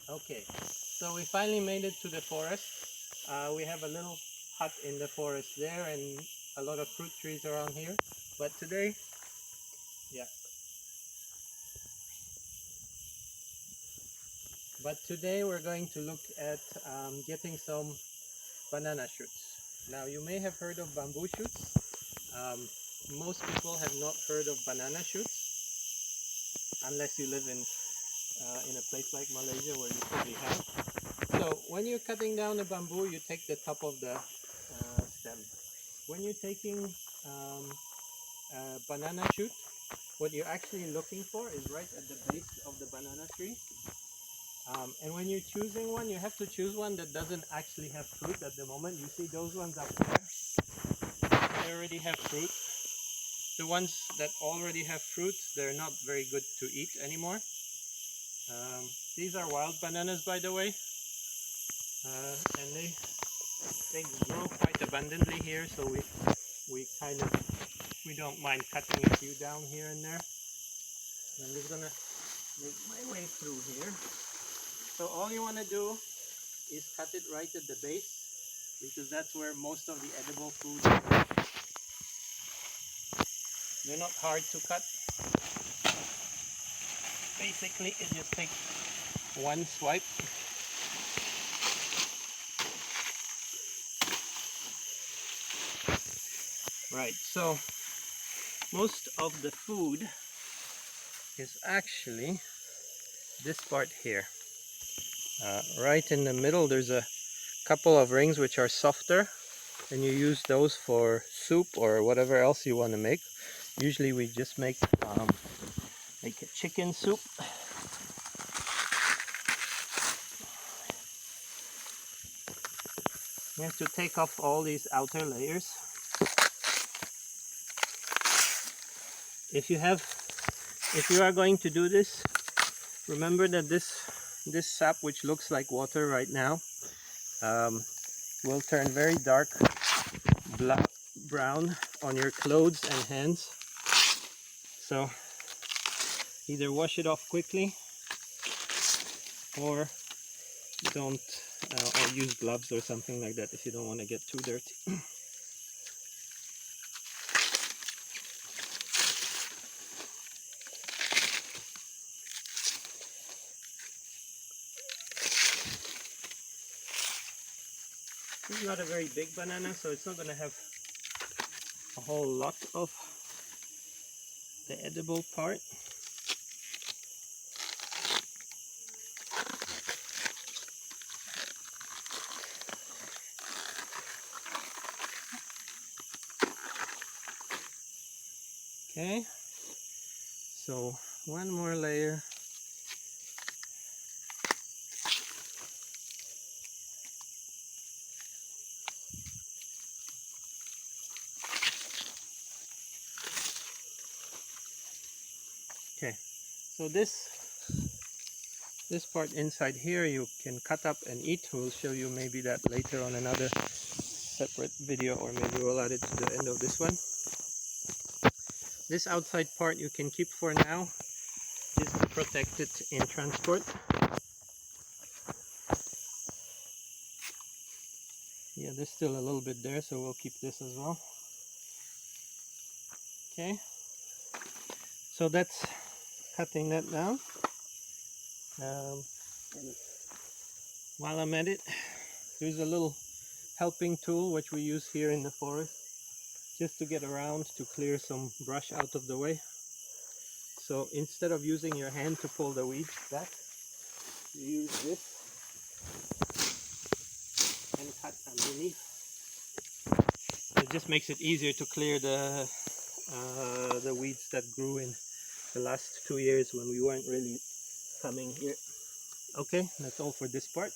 Okay, so we finally made it to the forest. We have a little hut in the forest there and a lot of fruit trees around here. But today, yeah, but today we're going to look at getting some banana shoots. Now you may have heard of bamboo shoots. Most people have not heard of banana shoots unless you live in a place like Malaysia where you probably have. So when you're cutting down the bamboo, you take the top of the stem. When you're taking a banana shoot, what you're actually looking for is right at the base of the banana tree. And when you're choosing one, you have to choose one that doesn't actually have fruit at the moment. You see those ones up there? They already have fruit. The ones that already have fruit, they're not very good to eat anymore. These are wild bananas, by the way, and they grow quite abundantly here, so we don't mind cutting a few down here and there. I'm just gonna make my way through here. So all you want to do is cut it right at the base because that's where most of the edible food is. They're not hard to cut. Basically, it just takes one swipe. Right, so most of the food is actually this part here. Right in the middle there's a couple of rings which are softer, and you use those for soup or whatever else you want to make. Usually we just make a chicken soup. You have to take off all these outer layers. If you are going to do this, remember that this sap, which looks like water right now, will turn very dark brown on your clothes and hands. So either wash it off quickly or don't or use gloves or something like that if you don't want to get too dirty. This is not a very big banana, so it's not going to have a whole lot of the edible part. Okay, so one more layer. Okay, so this part inside here you can cut up and eat. We'll show you maybe that later on another separate video, or maybe we'll add it to the end of this one. This outside part you can keep for now, just to protect it in transport. Yeah, there's still a little bit there, so we'll keep this as well. Okay, so that's cutting that down. And while I'm at it, here's a little helping tool which we use here in the forest just to get around, to clear some brush out of the way. So instead of using your hand to pull the weeds back, you use this and cut underneath. It just makes it easier to clear the weeds that grew in the last 2 years when we weren't really coming here. Okay, that's all for this part.